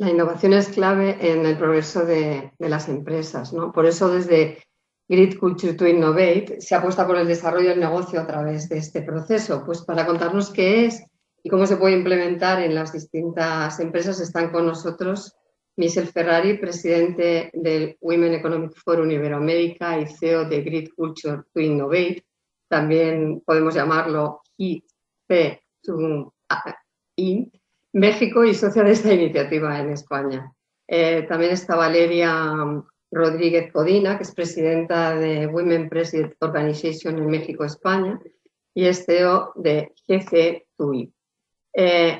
La innovación es clave en el progreso de las empresas, ¿no? Por eso desde Great Culture to Innovate se apuesta por el desarrollo del negocio a través de este proceso. Pues para contarnos qué es y cómo se puede implementar en las distintas empresas están con nosotros Michel Ferrari, presidente del Women Economic Forum Iberoamérica y CEO de Great Culture to Innovate. También podemos llamarlo IC2I, México, y socia de esta iniciativa en España. También está Valeria Rodríguez Codina, que es presidenta de Women President Organization en México, España, y es CEO de GC2I.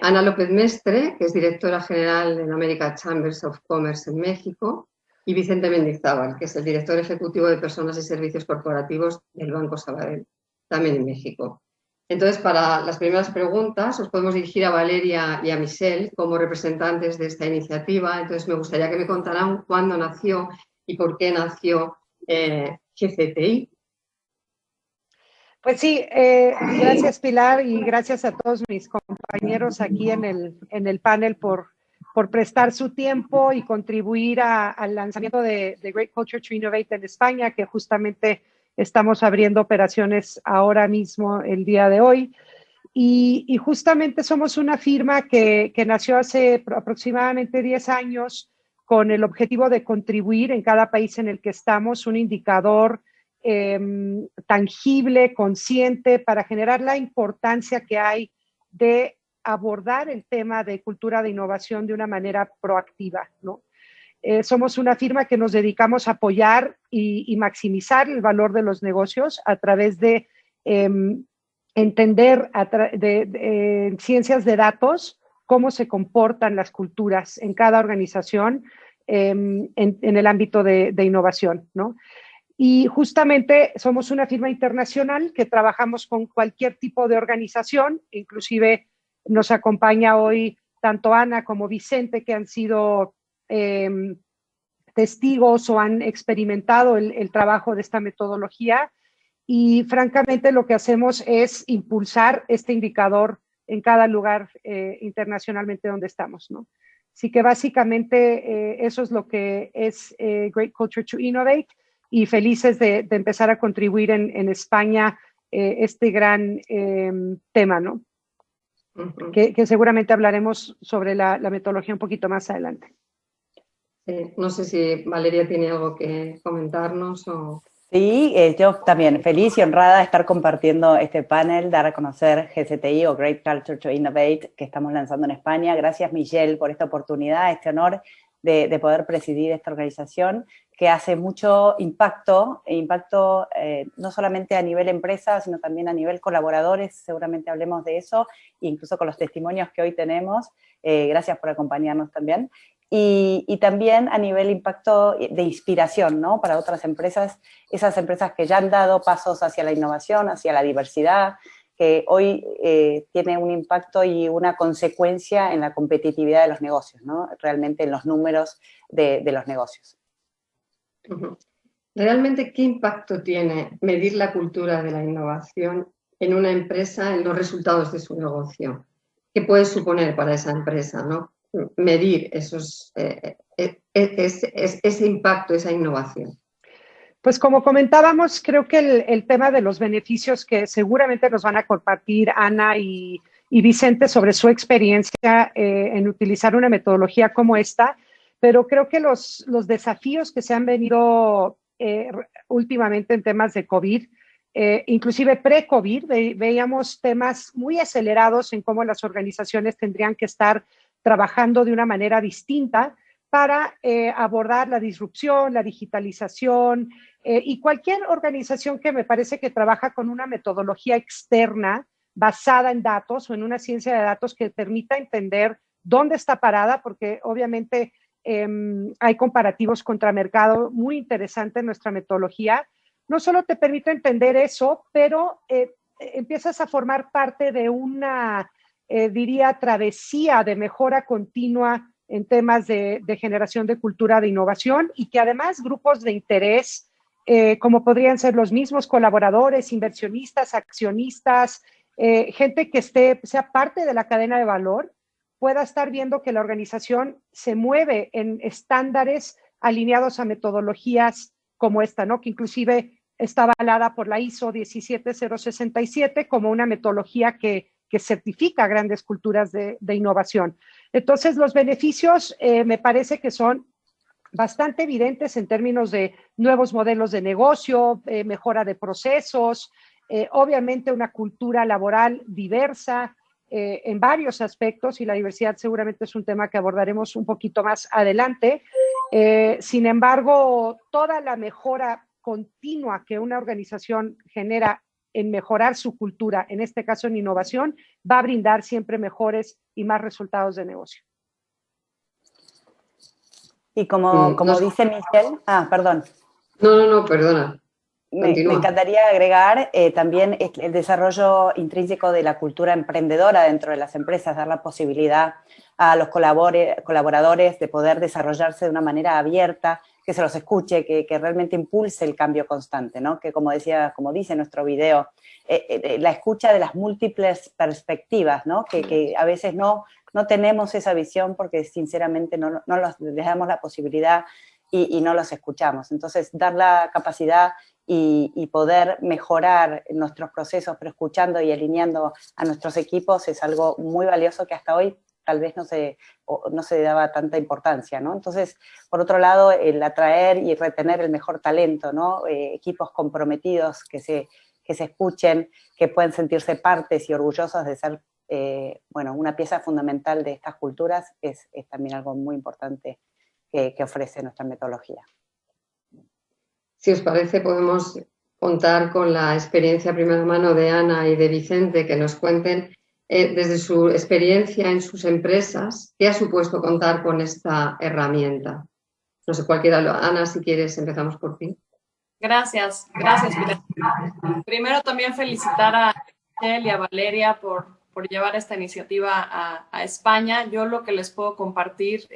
Ana López Mestre, que es directora general de la American Chambers of Commerce en México, y Vicente Mendizábal, que es el director ejecutivo de Personas y Servicios Corporativos del Banco Sabadell, también en México. Entonces, para las primeras preguntas, os podemos dirigir a Valeria y a Michel como representantes de esta iniciativa. Entonces, me gustaría que me contaran cuándo nació y por qué nació GCTI. Pues sí, gracias Pilar y gracias a todos mis compañeros aquí en el panel por prestar su tiempo y contribuir al lanzamiento de Great Culture to Innovate en España, que justamente estamos abriendo operaciones ahora mismo, el día de hoy. Y justamente somos una firma que nació hace aproximadamente 10 años con el objetivo de contribuir en cada país en el que estamos un indicador tangible, consciente, para generar la importancia que hay de abordar el tema de cultura de innovación de una manera proactiva, ¿no? Somos una firma que nos dedicamos a apoyar y maximizar el valor de los negocios a través de entender de ciencias de datos cómo se comportan las culturas en cada organización en el ámbito de innovación, ¿no? Y justamente somos una firma internacional que trabajamos con cualquier tipo de organización, inclusive nos acompaña hoy tanto Ana como Vicente, que han sido testigos o han experimentado el trabajo de esta metodología. Y francamente lo que hacemos es impulsar este indicador en cada lugar internacionalmente donde estamos, ¿no? Así que básicamente eso es lo que es Great Culture to Innovate, y felices de empezar a contribuir en España este gran tema, ¿no? Uh-huh. Que seguramente hablaremos sobre la metodología un poquito más adelante. No sé si Valeria tiene algo que comentarnos o... Sí, yo también feliz y honrada de estar compartiendo este panel, dar a conocer GCTI o Great Culture to Innovate que estamos lanzando en España. Gracias, Michel, por esta oportunidad, este honor de poder presidir esta organización que hace mucho impacto no solamente a nivel empresa, sino también a nivel colaboradores. Seguramente hablemos de eso, incluso con los testimonios que hoy tenemos. Gracias por acompañarnos también. Y también a nivel impacto de inspiración, ¿no? Para otras empresas, esas empresas que ya han dado pasos hacia la innovación, hacia la diversidad, que hoy tiene un impacto y una consecuencia en la competitividad de los negocios, ¿no? Realmente en los números de los negocios. ¿Realmente qué impacto tiene medir la cultura de la innovación en una empresa en los resultados de su negocio? ¿Qué puede suponer para esa empresa, ¿no? Medir ese impacto, esa innovación. Pues como comentábamos, creo que el tema de los beneficios que seguramente nos van a compartir Ana y Vicente sobre su experiencia en utilizar una metodología como esta, pero creo que los desafíos que se han venido últimamente en temas de COVID, inclusive pre-COVID, veíamos temas muy acelerados en cómo las organizaciones tendrían que estar trabajando de una manera distinta para abordar la disrupción, la digitalización y cualquier organización que me parece que trabaja con una metodología externa basada en datos o en una ciencia de datos que permita entender dónde está parada, porque obviamente hay comparativos contra mercado muy interesantes en nuestra metodología. No solo te permite entender eso, pero empiezas a formar parte de una diría, travesía de mejora continua en temas de generación de cultura de innovación, y que además grupos de interés, como podrían ser los mismos colaboradores, inversionistas, accionistas, gente que sea parte de la cadena de valor, pueda estar viendo que la organización se mueve en estándares alineados a metodologías como esta, ¿no? Que inclusive está avalada por la ISO 17067 como una metodología que certifica grandes culturas de innovación. Entonces, los beneficios me parece que son bastante evidentes en términos de nuevos modelos de negocio, mejora de procesos, obviamente una cultura laboral diversa en varios aspectos, y la diversidad seguramente es un tema que abordaremos un poquito más adelante. Sin embargo, toda la mejora continua que una organización genera en mejorar su cultura, en este caso en innovación, va a brindar siempre mejores y más resultados de negocio. Y como dice Michelle, perdón. No, perdona. Me encantaría agregar también el desarrollo intrínseco de la cultura emprendedora dentro de las empresas, dar la posibilidad a los colaboradores de poder desarrollarse de una manera abierta, que se los escuche, que realmente impulse el cambio constante, ¿no? Que como dice nuestro video, la escucha de las múltiples perspectivas, ¿no? Que a veces no tenemos esa visión porque sinceramente no les damos la posibilidad y no los escuchamos. Entonces, dar la capacidad y poder mejorar nuestros procesos, pero escuchando y alineando a nuestros equipos es algo muy valioso que hasta hoy tal vez no se daba tanta importancia, ¿no? Entonces, por otro lado, el atraer y retener el mejor talento, ¿no? Equipos comprometidos que se escuchen, que pueden sentirse partes y orgullosos de ser, una pieza fundamental de estas culturas es también algo muy importante que ofrece nuestra metodología. Si os parece, podemos contar con la experiencia a primera mano de Ana y de Vicente, que nos cuenten desde su experiencia en sus empresas, ¿qué ha supuesto contar con esta herramienta? No sé, cualquiera. Ana, si quieres, empezamos por ti. Gracias, Pilar. Primero también felicitar a Michelle y a Valeria por llevar esta iniciativa a España. Yo lo que les puedo compartir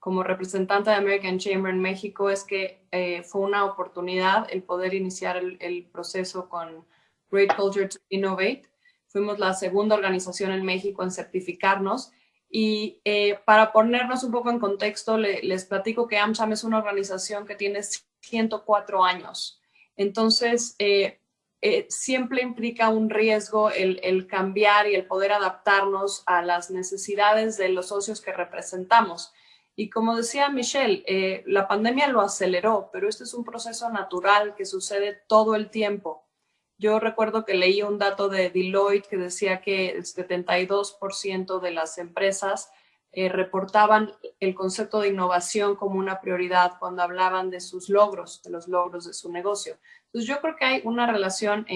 como representante de American Chamber en México es que fue una oportunidad el poder iniciar el proceso con Great Culture to Innovate. Fuimos la segunda organización en México en certificarnos y para ponernos un poco en contexto, les platico que AmCham es una organización que tiene 104 años. Entonces, siempre implica un riesgo el cambiar y el poder adaptarnos a las necesidades de los socios que representamos. Y como decía Michelle, la pandemia lo aceleró, pero este es un proceso natural que sucede todo el tiempo. Yo recuerdo que leí un dato de Deloitte que decía que el 72% de las empresas reportaban el concepto de innovación como una prioridad cuando hablaban de sus logros, de los logros de su negocio. Entonces yo creo que hay una relación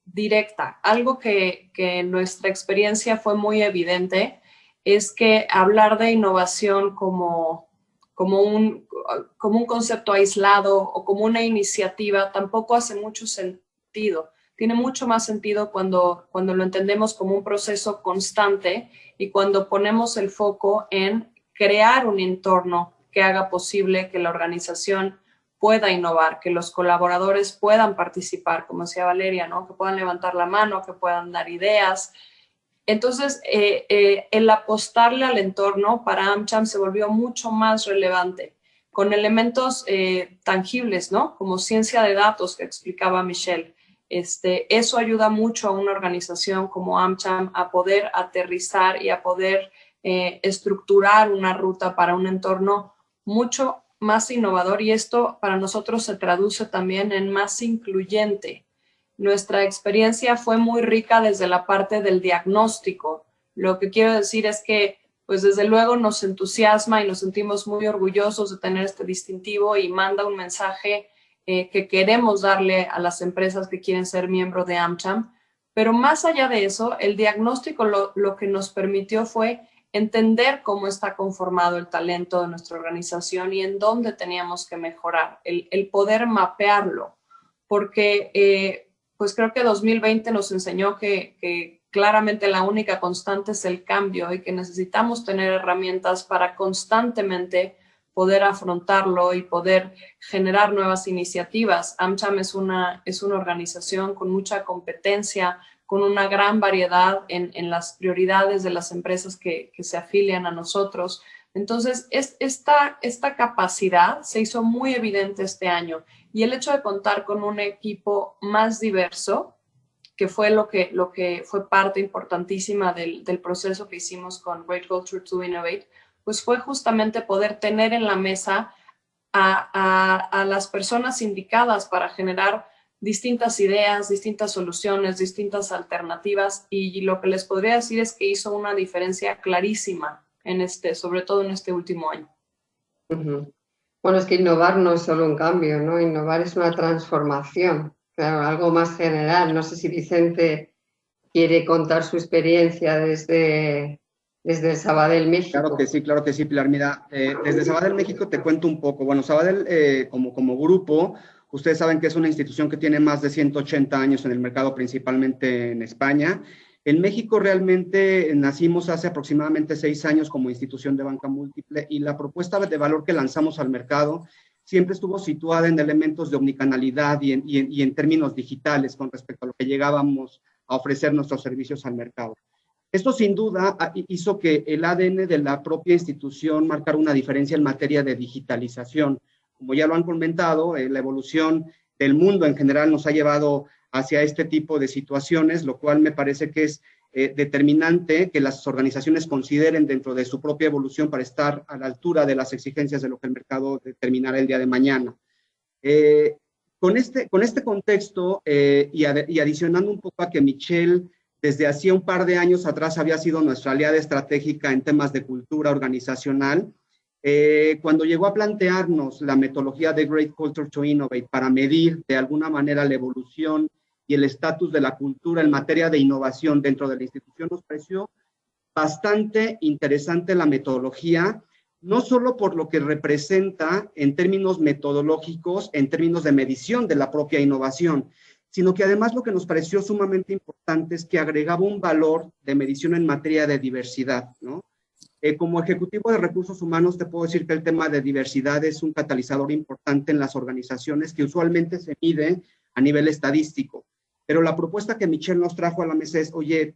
directa. Algo que en nuestra experiencia fue muy evidente es que hablar de innovación como un concepto aislado o como una iniciativa tampoco hace mucho sentido. Tiene mucho más sentido cuando lo entendemos como un proceso constante y cuando ponemos el foco en crear un entorno que haga posible que la organización pueda innovar, que los colaboradores puedan participar, como decía Valeria, ¿no? Que puedan levantar la mano, que puedan dar ideas. Entonces, el apostarle al entorno para AmCham se volvió mucho más relevante, con elementos tangibles, ¿no? Como ciencia de datos que explicaba Michelle. Eso ayuda mucho a una organización como AmCham a poder aterrizar y a poder estructurar una ruta para un entorno mucho más innovador, y esto para nosotros se traduce también en más incluyente. Nuestra experiencia fue muy rica desde la parte del diagnóstico. Lo que quiero decir es que, pues desde luego nos entusiasma y nos sentimos muy orgullosos de tener este distintivo y manda un mensaje que queremos darle a las empresas que quieren ser miembro de AmCham. Pero más allá de eso, el diagnóstico lo que nos permitió fue entender cómo está conformado el talento de nuestra organización y en dónde teníamos que mejorar, el poder mapearlo, porque pues creo que 2020 nos enseñó que claramente la única constante es el cambio y que necesitamos tener herramientas para constantemente poder afrontarlo y poder generar nuevas iniciativas. AmCham es una organización con mucha competencia, con una gran variedad en las prioridades de las empresas que se afilian a nosotros. Entonces, esta capacidad se hizo muy evidente este año, y el hecho de contar con un equipo más diverso, que fue lo que fue parte importantísima del proceso que hicimos con Great Culture to Innovate, pues fue justamente poder tener en la mesa a las personas indicadas para generar distintas ideas, distintas soluciones, distintas alternativas, y lo que les podría decir es que hizo una diferencia clarísima sobre todo en este último año. Uh-huh. Bueno, es que innovar no es solo un cambio, ¿no? Innovar es una transformación, claro, algo más general. No sé si Vicente quiere contar su experiencia desde Sabadell, México. Claro que sí, Pilar. Mira, desde Sabadell, México, te cuento un poco. Bueno, Sabadell, como grupo, ustedes saben que es una institución que tiene más de 180 años en el mercado, principalmente en España. En México realmente nacimos hace aproximadamente 6 años como institución de banca múltiple, y la propuesta de valor que lanzamos al mercado siempre estuvo situada en elementos de omnicanalidad y en términos digitales con respecto a lo que llegábamos a ofrecer nuestros servicios al mercado. Esto sin duda hizo que el ADN de la propia institución marcara una diferencia en materia de digitalización. Como ya lo han comentado, la evolución del mundo en general nos ha llevado hacia este tipo de situaciones, lo cual me parece que es determinante que las organizaciones consideren dentro de su propia evolución para estar a la altura de las exigencias de lo que el mercado determinará el día de mañana. Con este contexto y adicionando un poco a que Michelle desde hacía un par de años atrás había sido nuestra aliada estratégica en temas de cultura organizacional, cuando llegó a plantearnos la metodología de Great Culture to Innovate para medir de alguna manera la evolución y el estatus de la cultura en materia de innovación dentro de la institución, nos pareció bastante interesante la metodología, no solo por lo que representa en términos metodológicos, en términos de medición de la propia innovación, sino que además lo que nos pareció sumamente importante es que agregaba un valor de medición en materia de diversidad, ¿no? Como ejecutivo de recursos humanos te puedo decir que el tema de diversidad es un catalizador importante en las organizaciones que usualmente se mide a nivel estadístico. Pero la propuesta que Michelle nos trajo a la mesa es, oye,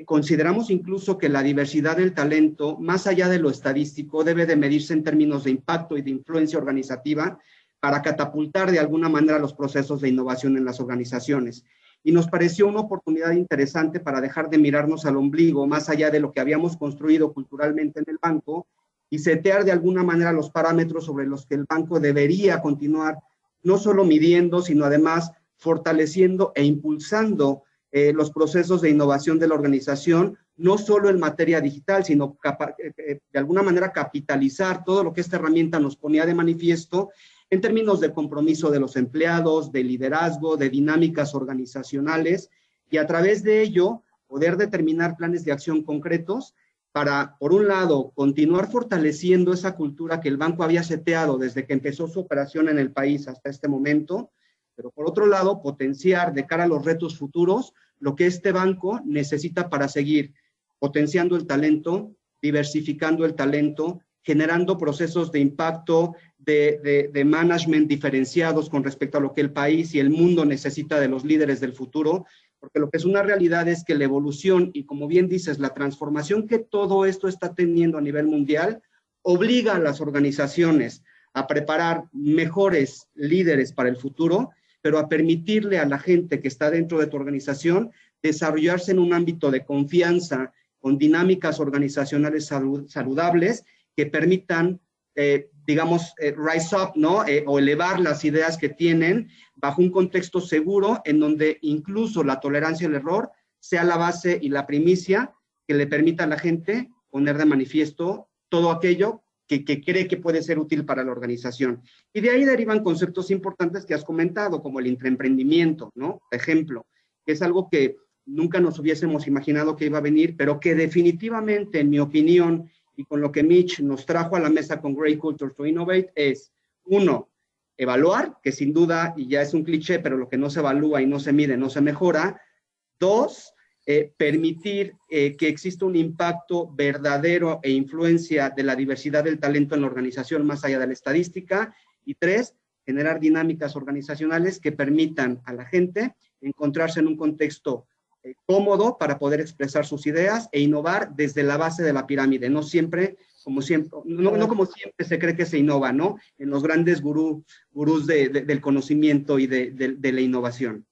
consideramos incluso que la diversidad del talento, más allá de lo estadístico, debe de medirse en términos de impacto y de influencia organizativa para catapultar de alguna manera los procesos de innovación en las organizaciones. Y nos pareció una oportunidad interesante para dejar de mirarnos al ombligo, más allá de lo que habíamos construido culturalmente en el banco, y setear de alguna manera los parámetros sobre los que el banco debería continuar, no solo midiendo, sino además fortaleciendo e impulsando los procesos de innovación de la organización, no solo en materia digital, sino de alguna manera capitalizar todo lo que esta herramienta nos ponía de manifiesto en términos de compromiso de los empleados, de liderazgo, de dinámicas organizacionales, y a través de ello poder determinar planes de acción concretos para, por un lado, continuar fortaleciendo esa cultura que el banco había seteado desde que empezó su operación en el país hasta este momento, pero por otro lado, potenciar de cara a los retos futuros lo que este banco necesita para seguir potenciando el talento, diversificando el talento, generando procesos de impacto, de management diferenciados con respecto a lo que el país y el mundo necesita de los líderes del futuro, porque lo que es una realidad es que la evolución y, como bien dices, la transformación que todo esto está teniendo a nivel mundial obliga a las organizaciones a preparar mejores líderes para el futuro, pero a permitirle a la gente que está dentro de tu organización desarrollarse en un ámbito de confianza, con dinámicas organizacionales saludables que permitan, rise up, ¿no? O elevar las ideas que tienen bajo un contexto seguro en donde incluso la tolerancia al error sea la base y la primicia que le permita a la gente poner de manifiesto todo aquello que cree que puede ser útil para la organización. Y de ahí derivan conceptos importantes que has comentado, como el intraemprendimiento, ¿no? Por ejemplo, que es algo que nunca nos hubiésemos imaginado que iba a venir, pero que definitivamente, en mi opinión, y con lo que Mitch nos trajo a la mesa con Great Culture to Innovate, es, 1, evaluar, que sin duda, y ya es un cliché, pero lo que no se evalúa y no se mide, no se mejora. 2, permitir que exista un impacto verdadero e influencia de la diversidad del talento en la organización más allá de la estadística. Y 3, generar dinámicas organizacionales que permitan a la gente encontrarse en un contexto cómodo para poder expresar sus ideas e innovar desde la base de la pirámide, no siempre, como siempre, no como siempre se cree que se innova, ¿no? En los grandes gurús del conocimiento y de la innovación.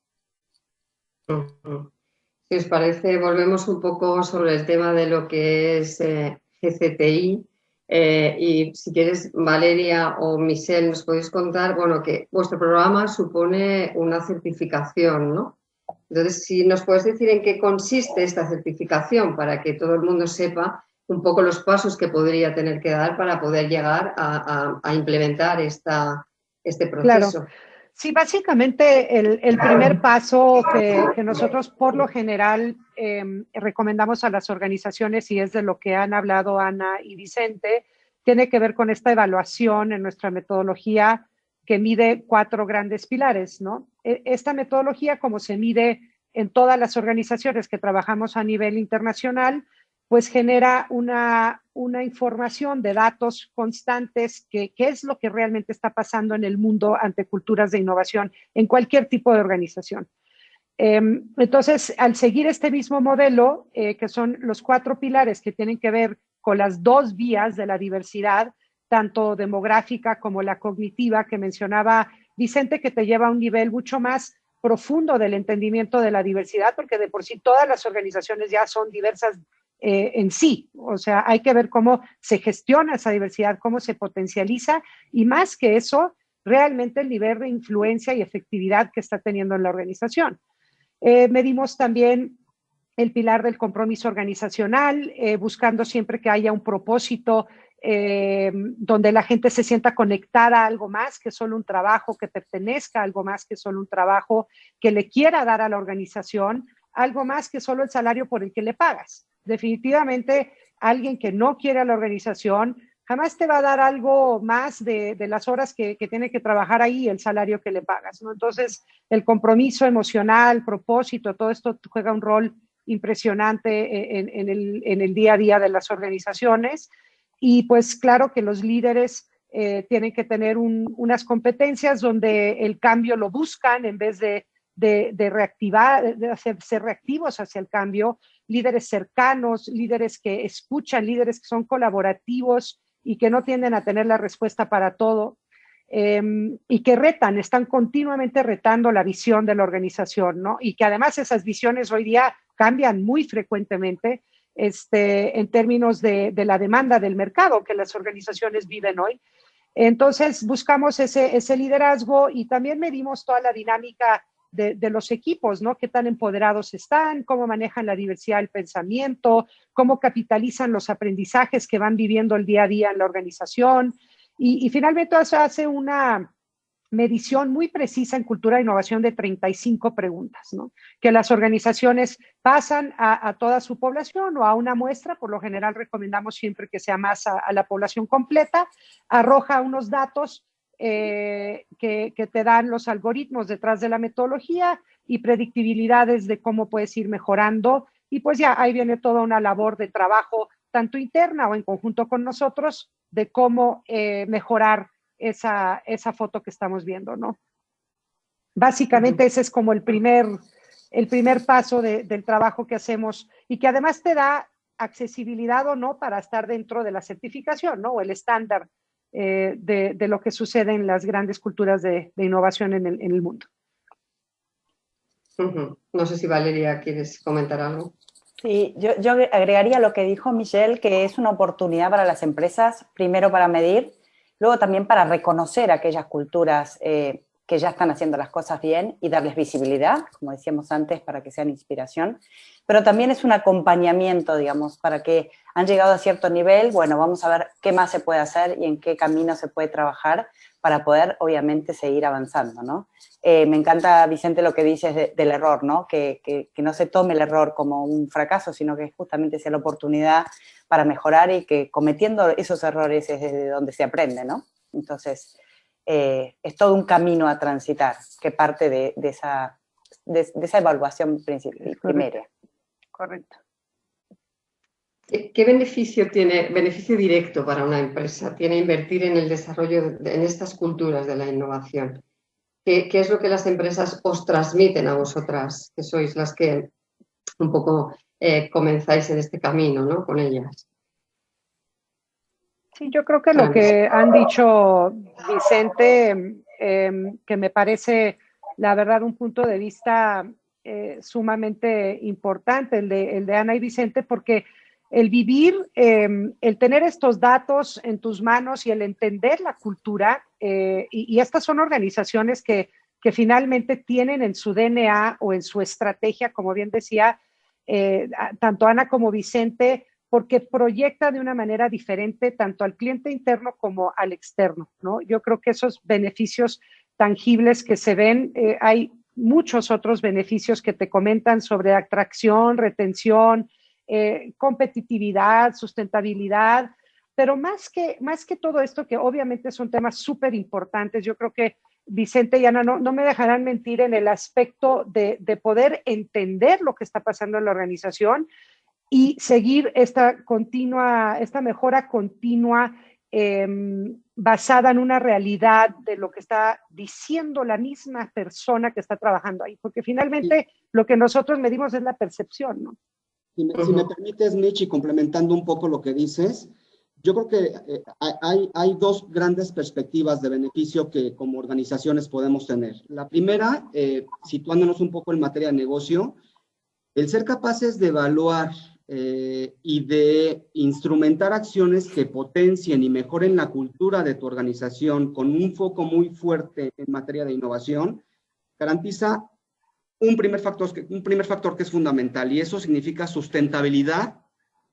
Si os parece, volvemos un poco sobre el tema de lo que es GCTI. Y si quieres, Valeria o Michelle, nos podéis contar, bueno, que vuestro programa supone una certificación, ¿no? Entonces, si nos puedes decir en qué consiste esta certificación para que todo el mundo sepa un poco los pasos que podría tener que dar para poder llegar a implementar este proceso. Claro. Sí, básicamente el primer paso que nosotros por lo general recomendamos a las organizaciones, y es de lo que han hablado Ana y Vicente, tiene que ver con esta evaluación en nuestra metodología que mide 4 grandes pilares, ¿no? Esta metodología, como se mide en todas las organizaciones que trabajamos a nivel internacional, pues genera una información de datos constantes que es lo que realmente está pasando en el mundo ante culturas de innovación en cualquier tipo de organización. Entonces, al seguir este mismo modelo, que son los 4 pilares que tienen que ver con las 2 vías de la diversidad, tanto demográfica como la cognitiva, que mencionaba Vicente, que te lleva a un nivel mucho más profundo del entendimiento de la diversidad, porque de por sí todas las organizaciones ya son diversas en sí. O sea, hay que ver cómo se gestiona esa diversidad, cómo se potencializa, y más que eso, realmente el nivel de influencia y efectividad que está teniendo en la organización. Medimos también el pilar del compromiso organizacional, buscando siempre que haya un propósito donde la gente se sienta conectada a algo más que solo un trabajo, que pertenezca a algo más que solo un trabajo, que le quiera dar a la organización algo más que solo el salario por el que le pagas. Definitivamente, alguien que no quiere a la organización jamás te va a dar algo más de las horas que tiene que trabajar ahí, el salario que le pagas, ¿no? Entonces, el compromiso emocional, propósito, todo esto juega un rol impresionante en el día a día de las organizaciones. Y pues claro que los líderes tienen que tener unas competencias donde el cambio lo buscan en vez de reactivar, de ser reactivos hacia el cambio, líderes cercanos, líderes que escuchan, líderes que son colaborativos y que no tienden a tener la respuesta para todo, y que están continuamente retando la visión de la organización, ¿no? Y que además esas visiones hoy día cambian muy frecuentemente en términos de la demanda del mercado que las organizaciones viven hoy. Entonces buscamos ese liderazgo, y también medimos toda la dinámica de los equipos, ¿no? Qué tan empoderados están, cómo manejan la diversidad del pensamiento, cómo capitalizan los aprendizajes que van viviendo el día a día en la organización. Y finalmente se hace una medición muy precisa en cultura de innovación de 35 preguntas, ¿no? Que las organizaciones pasan a toda su población o a una muestra. Por lo general recomendamos siempre que sea más a la población completa. Arroja unos datos que te dan los algoritmos detrás de la metodología y predictibilidades de cómo puedes ir mejorando, y pues ya ahí viene toda una labor de trabajo tanto interna o en conjunto con nosotros de cómo mejorar esa foto que estamos viendo, ¿no? Básicamente ese es como el primer paso del trabajo que hacemos, y que además te da accesibilidad o no para estar dentro de la certificación, ¿no? O el estándar de lo que sucede en las grandes culturas de innovación en el mundo. No sé si Valeria quieres comentar algo. Sí, yo agregaría lo que dijo Michelle, que es una oportunidad para las empresas, primero para medir, luego también para reconocer aquellas culturas que ya están haciendo las cosas bien y darles visibilidad, como decíamos antes, para que sean inspiración, pero también es un acompañamiento, digamos, para que han llegado a cierto nivel, bueno, vamos a ver qué más se puede hacer y en qué camino se puede trabajar para poder, obviamente, seguir avanzando, ¿no? Me encanta, Vicente, lo que dices del error, ¿no? Que no se tome el error como un fracaso, sino que justamente sea la oportunidad para mejorar, y que cometiendo esos errores es desde donde se aprende, ¿no? Entonces, es todo un camino a transitar que parte de esa evaluación primera. Correcto. ¿Qué beneficio tiene, beneficio directo para una empresa, tiene invertir en el desarrollo en estas culturas de la innovación? ¿Qué es lo que las empresas os transmiten a vosotras, que sois las que un poco comenzáis en este camino, ¿no? Con ellas. Sí, yo creo que lo que han dicho Vicente, que me parece, la verdad, un punto de vista sumamente importante, el de Ana y Vicente, porque el vivir, el tener estos datos en tus manos y el entender la cultura, y estas son organizaciones que finalmente tienen en su DNA o en su estrategia, como bien decía, tanto Ana como Vicente, porque proyecta de una manera diferente tanto al cliente interno como al externo, ¿no? Yo creo que esos beneficios tangibles que se ven, hay muchos otros beneficios que te comentan sobre atracción, retención, competitividad, sustentabilidad, pero más que todo esto, que obviamente son temas súper importantes, yo creo que Vicente y Ana no me dejarán mentir en el aspecto de poder entender lo que está pasando en la organización y seguir esta mejora continua basada en una realidad de lo que está diciendo la misma persona que está trabajando ahí, porque finalmente lo que nosotros medimos es la percepción, ¿no? Si me permites, Mitch, y complementando un poco lo que dices, yo creo que hay dos grandes perspectivas de beneficio que como organizaciones podemos tener. La primera, situándonos un poco en materia de negocio, el ser capaces de evaluar y de instrumentar acciones que potencien y mejoren la cultura de tu organización con un foco muy fuerte en materia de innovación, garantiza un primer factor que es fundamental, y eso significa sustentabilidad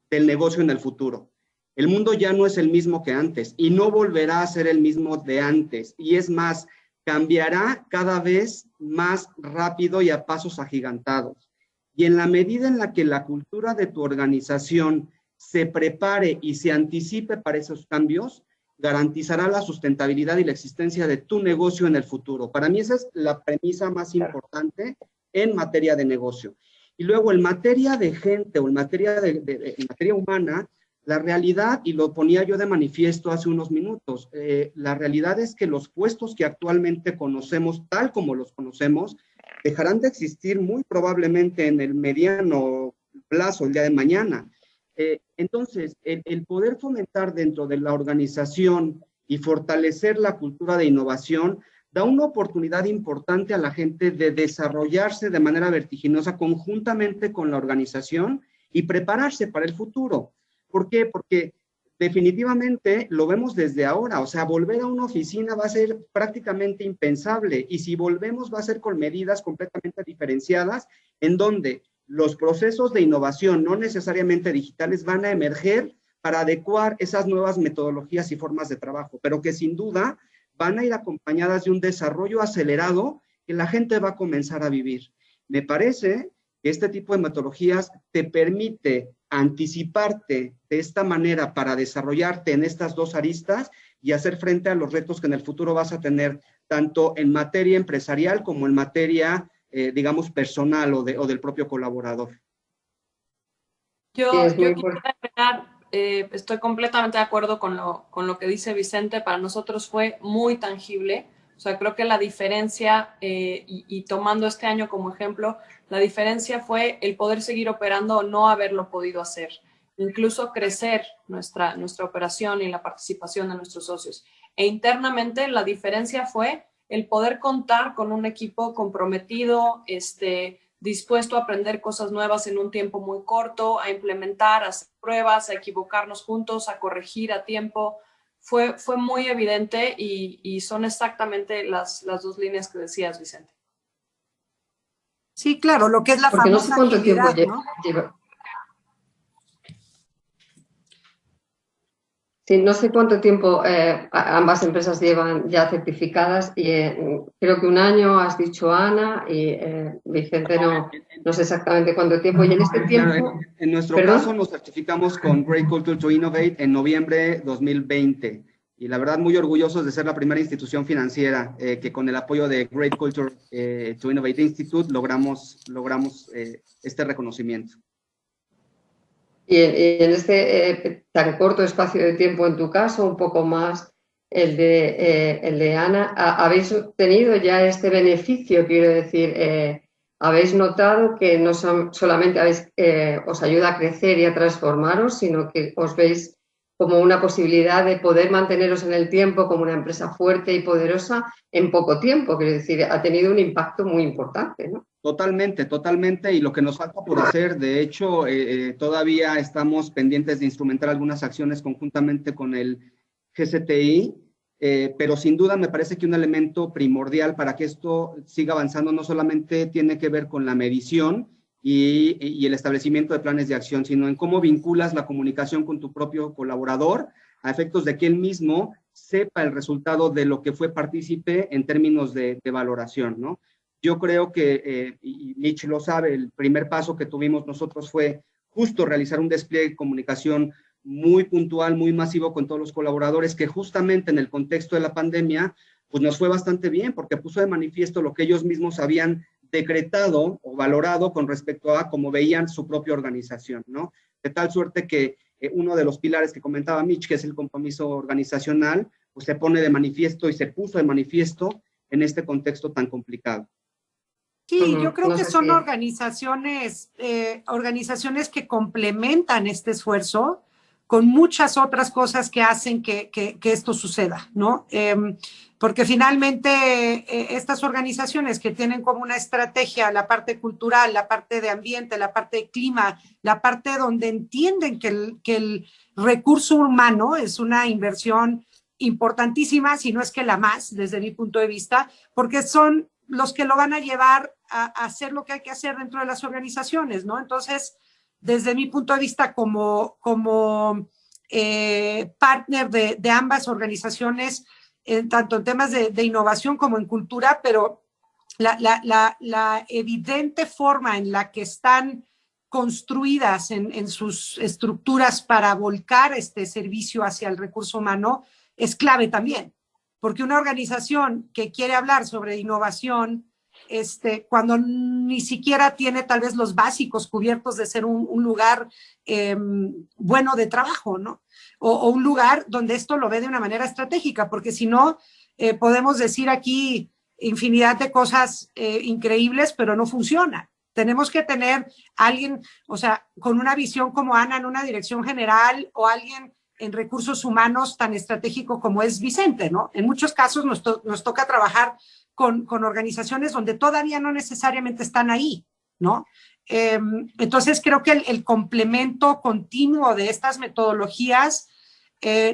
del negocio en el futuro. El mundo ya no es el mismo que antes y no volverá a ser el mismo de antes, y es más, cambiará cada vez más rápido y a pasos agigantados. Y en la medida en la que la cultura de tu organización se prepare y se anticipe para esos cambios, garantizará la sustentabilidad y la existencia de tu negocio en el futuro. Para mí esa es la premisa más importante en materia de negocio. Y luego en materia de gente o en materia humana, la realidad, y lo ponía yo de manifiesto hace unos minutos, la realidad es que los puestos que actualmente conocemos, tal como los conocemos, dejarán de existir muy probablemente en el mediano plazo, el día de mañana. Entonces, el poder fomentar dentro de la organización y fortalecer la cultura de innovación da una oportunidad importante a la gente de desarrollarse de manera vertiginosa conjuntamente con la organización y prepararse para el futuro. ¿Por qué? Porque definitivamente lo vemos desde ahora, o sea, volver a una oficina va a ser prácticamente impensable, y si volvemos va a ser con medidas completamente diferenciadas en donde los procesos de innovación, no necesariamente digitales, van a emerger para adecuar esas nuevas metodologías y formas de trabajo, pero que sin duda van a ir acompañadas de un desarrollo acelerado que la gente va a comenzar a vivir. Me parece que este tipo de metodologías te permite anticiparte de esta manera para desarrollarte en estas dos aristas y hacer frente a los retos que en el futuro vas a tener, tanto en materia empresarial como en materia, digamos, personal o del propio colaborador. Yo quisiera agregar, estoy completamente de acuerdo con lo que dice Vicente. Para nosotros fue muy tangible. O sea, creo que la diferencia, y tomando este año como ejemplo, la diferencia fue el poder seguir operando o no haberlo podido hacer. Incluso crecer nuestra operación y la participación de nuestros socios. E internamente la diferencia fue el poder contar con un equipo comprometido, dispuesto a aprender cosas nuevas en un tiempo muy corto, a implementar, a hacer pruebas, a equivocarnos juntos, a corregir a tiempo. Fue muy evidente y son exactamente las dos líneas que decías, Vicente. Sí, claro, lo que es la porque famosa no sé cuánto tiempo lleva. Sí, no sé cuánto tiempo ambas empresas llevan ya certificadas, y creo que un año, has dicho Ana, y Vicente no sé exactamente cuánto tiempo. Y en este tiempo... En nuestro caso nos certificamos con Great Culture to Innovate en noviembre 2020. Y la verdad, muy orgullosos de ser la primera institución financiera que con el apoyo de Great Culture to Innovate Institute logramos este reconocimiento. Y en este tan corto espacio de tiempo, en tu caso, un poco más el de Ana, ¿habéis obtenido ya este beneficio? Quiero decir, habéis notado que no solamente os ayuda a crecer y a transformaros, sino que os veis como una posibilidad de poder manteneros en el tiempo como una empresa fuerte y poderosa en poco tiempo. Quiero decir, ha tenido un impacto muy importante, ¿no? Totalmente, totalmente, y lo que nos falta por hacer, de hecho, todavía estamos pendientes de instrumentar algunas acciones conjuntamente con el GCTI, pero sin duda me parece que un elemento primordial para que esto siga avanzando no solamente tiene que ver con la medición y el establecimiento de planes de acción, sino en cómo vinculas la comunicación con tu propio colaborador a efectos de que él mismo sepa el resultado de lo que fue partícipe en términos de valoración, ¿no? Yo creo que, y Mitch lo sabe, el primer paso que tuvimos nosotros fue justo realizar un despliegue de comunicación muy puntual, muy masivo con todos los colaboradores, que justamente en el contexto de la pandemia, pues nos fue bastante bien, porque puso de manifiesto lo que ellos mismos habían decretado o valorado con respecto a cómo veían su propia organización, ¿no? De tal suerte que uno de los pilares que comentaba Mitch, que es el compromiso organizacional, pues se pone de manifiesto y se puso de manifiesto en este contexto tan complicado. Sí, yo creo No que sé son si... organizaciones que complementan este esfuerzo con muchas otras cosas que hacen que esto suceda, ¿no? Porque finalmente estas organizaciones que tienen como una estrategia la parte cultural, la parte de ambiente, la parte de clima, la parte donde entienden que el recurso humano es una inversión importantísima, si no es que la más, desde mi punto de vista, porque son los que lo van a llevar a hacer lo que hay que hacer dentro de las organizaciones, ¿no? Entonces, desde mi punto de vista como partner de ambas organizaciones, tanto en temas de innovación como en cultura, pero la evidente forma en la que están construidas en sus estructuras para volcar este servicio hacia el recurso humano es clave también. Porque una organización que quiere hablar sobre innovación, cuando ni siquiera tiene tal vez los básicos cubiertos de ser un lugar bueno de trabajo, ¿no? O un lugar donde esto lo ve de una manera estratégica, porque si no, podemos decir aquí infinidad de cosas increíbles, pero no funciona. Tenemos que tener alguien, o sea, con una visión como Ana en una dirección general o alguien en recursos humanos tan estratégico como es Vicente, ¿no? En muchos casos nos toca trabajar con organizaciones donde todavía no necesariamente están ahí, ¿no? Entonces creo que el complemento continuo de estas metodologías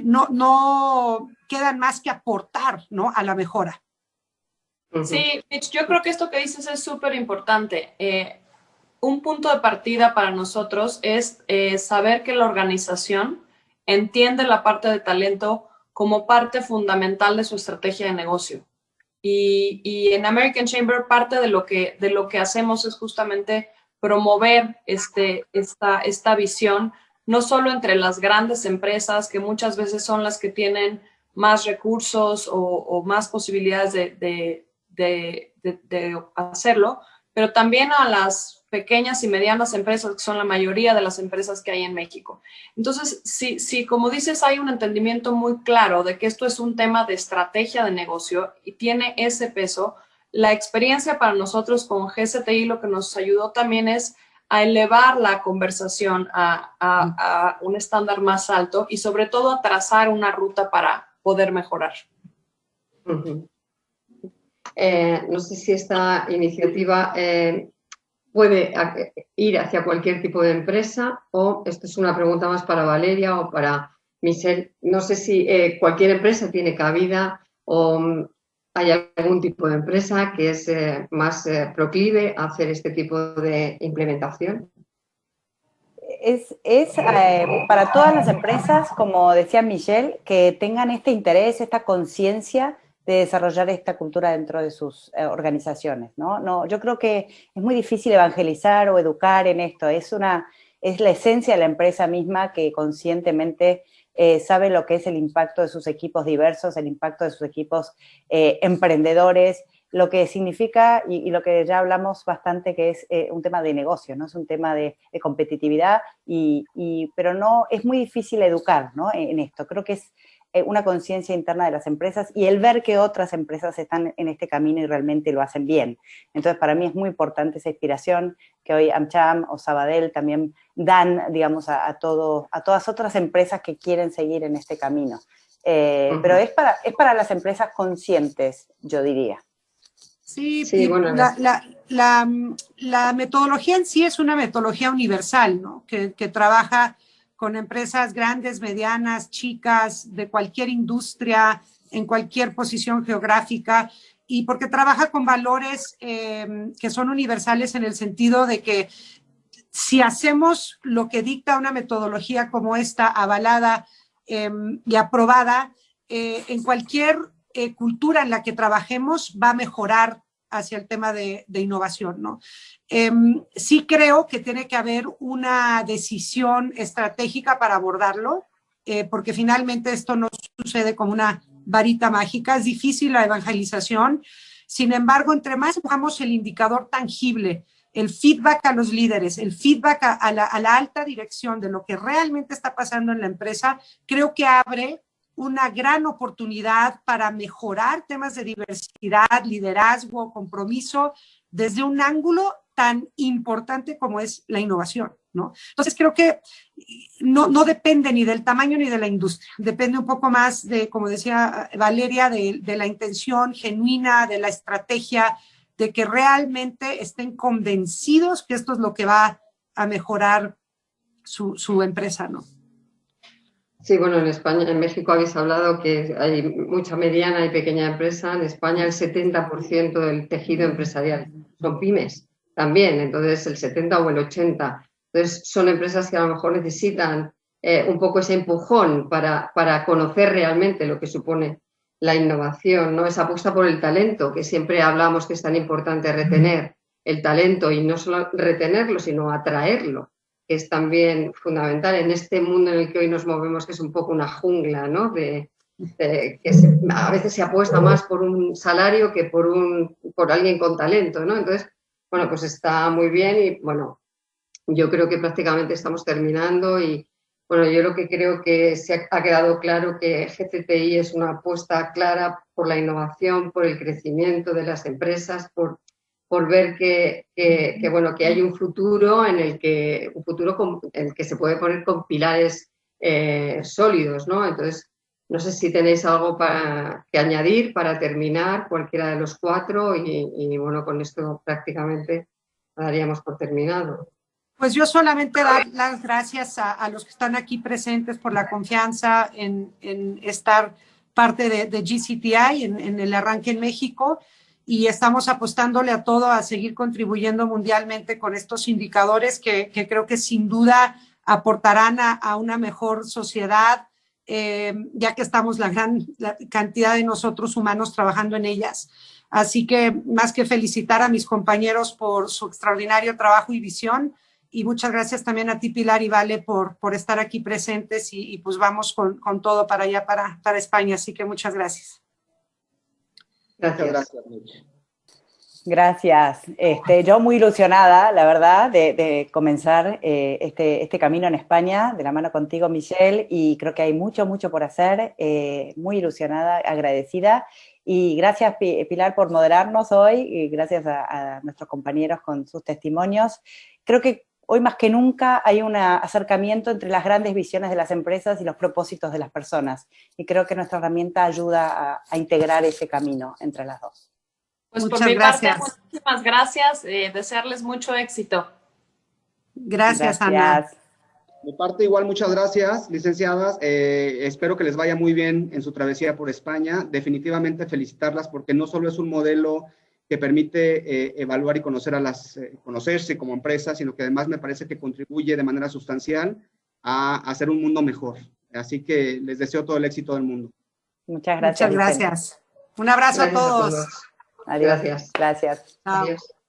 no quedan más que aportar, ¿no? A la mejora. Sí, Mitch, yo creo que esto que dices es súper importante. Un punto de partida para nosotros es saber que la organización entiende la parte de talento como parte fundamental de su estrategia de negocio. Y en American Chamber parte de lo que hacemos es justamente promover esta visión, no solo entre las grandes empresas, que muchas veces son las que tienen más recursos o más posibilidades de hacerlo, pero también a las pequeñas y medianas empresas, que son la mayoría de las empresas que hay en México. Entonces, si como dices, hay un entendimiento muy claro de que esto es un tema de estrategia de negocio y tiene ese peso, la experiencia para nosotros con GCTI lo que nos ayudó también es a elevar la conversación a un estándar más alto y sobre todo a trazar una ruta para poder mejorar. No sé si esta iniciativa puede ir hacia cualquier tipo de empresa, o esto es una pregunta más para Valeria o para Michelle. No sé si cualquier empresa tiene cabida o hay algún tipo de empresa que es más proclive a hacer este tipo de implementación. Es para todas las empresas, como decía Michelle, que tengan este interés, esta conciencia de desarrollar esta cultura dentro de sus organizaciones, ¿no? Yo creo que es muy difícil evangelizar o educar en esto, es la esencia de la empresa misma que conscientemente sabe lo que es el impacto de sus equipos diversos, el impacto de sus equipos emprendedores, lo que significa, y lo que ya hablamos bastante, que es un tema de negocio, ¿no? Es un tema de competitividad, pero no, es muy difícil educar, ¿no? En esto. Creo que una conciencia interna de las empresas y el ver que otras empresas están en este camino y realmente lo hacen bien. Entonces, para mí es muy importante esa inspiración que hoy AmCham o Sabadell también dan, digamos, a todas otras empresas que quieren seguir en este camino. Pero es para las empresas conscientes, yo diría. Sí, Sí, bueno, la metodología en sí es una metodología universal, ¿no? Que trabaja con empresas grandes, medianas, chicas, de cualquier industria, en cualquier posición geográfica, y porque trabaja con valores que son universales en el sentido de que si hacemos lo que dicta una metodología como esta, avalada y aprobada, en cualquier cultura en la que trabajemos va a mejorar hacia el tema de innovación, ¿no? Sí creo que tiene que haber una decisión estratégica para abordarlo, porque finalmente esto no sucede como una varita mágica, es difícil la evangelización. Sin embargo, entre más buscamos el indicador tangible, el feedback a los líderes, el feedback a la alta dirección de lo que realmente está pasando en la empresa, creo que abre una gran oportunidad para mejorar temas de diversidad, liderazgo, compromiso, desde un ángulo tan importante como es la innovación, ¿no? Entonces creo que no depende ni del tamaño ni de la industria, depende un poco más de, como decía Valeria, de la intención genuina, de la estrategia, de que realmente estén convencidos que esto es lo que va a mejorar su empresa, ¿no? Sí, bueno, en España, en México habéis hablado que hay mucha mediana y pequeña empresa. En España el 70% del tejido empresarial son pymes también, entonces el 70 o el 80. Entonces son empresas que a lo mejor necesitan un poco ese empujón para conocer realmente lo que supone la innovación, ¿no? Esa apuesta por el talento, que siempre hablamos que es tan importante retener el talento y no solo retenerlo, sino atraerlo, que es también fundamental en este mundo en el que hoy nos movemos, que es un poco una jungla, ¿no? A veces se apuesta más por un salario que por alguien con talento, ¿no? Entonces, bueno, pues está muy bien y, bueno, yo creo que prácticamente estamos terminando y, bueno, yo lo que creo que ha quedado claro que GCTI es una apuesta clara por la innovación, por el crecimiento de las empresas, por ver que hay un futuro en el que se puede poner con pilares sólidos, ¿no? Entonces, no sé si tenéis algo que añadir para terminar, cualquiera de los cuatro, y bueno, con esto prácticamente lo daríamos por terminado. Pues yo solamente dar las gracias a los que están aquí presentes por la confianza en estar parte de GCTI en el arranque en México, y estamos apostándole a todo a seguir contribuyendo mundialmente con estos indicadores que creo que sin duda aportarán a una mejor sociedad, ya que estamos la cantidad de nosotros humanos trabajando en ellas. Así que más que felicitar a mis compañeros por su extraordinario trabajo y visión, y muchas gracias también a ti, Pilar y Vale, por estar aquí presentes, y pues vamos con todo para allá, para España. Así que muchas gracias. Gracias. Gracias. Yo muy ilusionada, la verdad, de comenzar este camino en España, de la mano contigo, Michelle, y creo que hay mucho por hacer. Muy ilusionada, agradecida. Y gracias, Pilar, por moderarnos hoy, y gracias a nuestros compañeros con sus testimonios. Creo que hoy más que nunca hay un acercamiento entre las grandes visiones de las empresas y los propósitos de las personas. Y creo que nuestra herramienta ayuda a integrar ese camino entre las dos. Pues muchas por mi gracias. parte, muchísimas gracias. Desearles mucho éxito. Gracias, Ana. De parte igual, muchas gracias, licenciadas. Espero que les vaya muy bien en su travesía por España. Definitivamente felicitarlas porque no solo es un modelo que permite evaluar y conocerse como empresa, sino que además me parece que contribuye de manera sustancial a hacer un mundo mejor. Así que les deseo todo el éxito del mundo. Muchas gracias. Muchas gracias. Un abrazo a todos. Adiós. Gracias. Gracias. Chao. Adiós.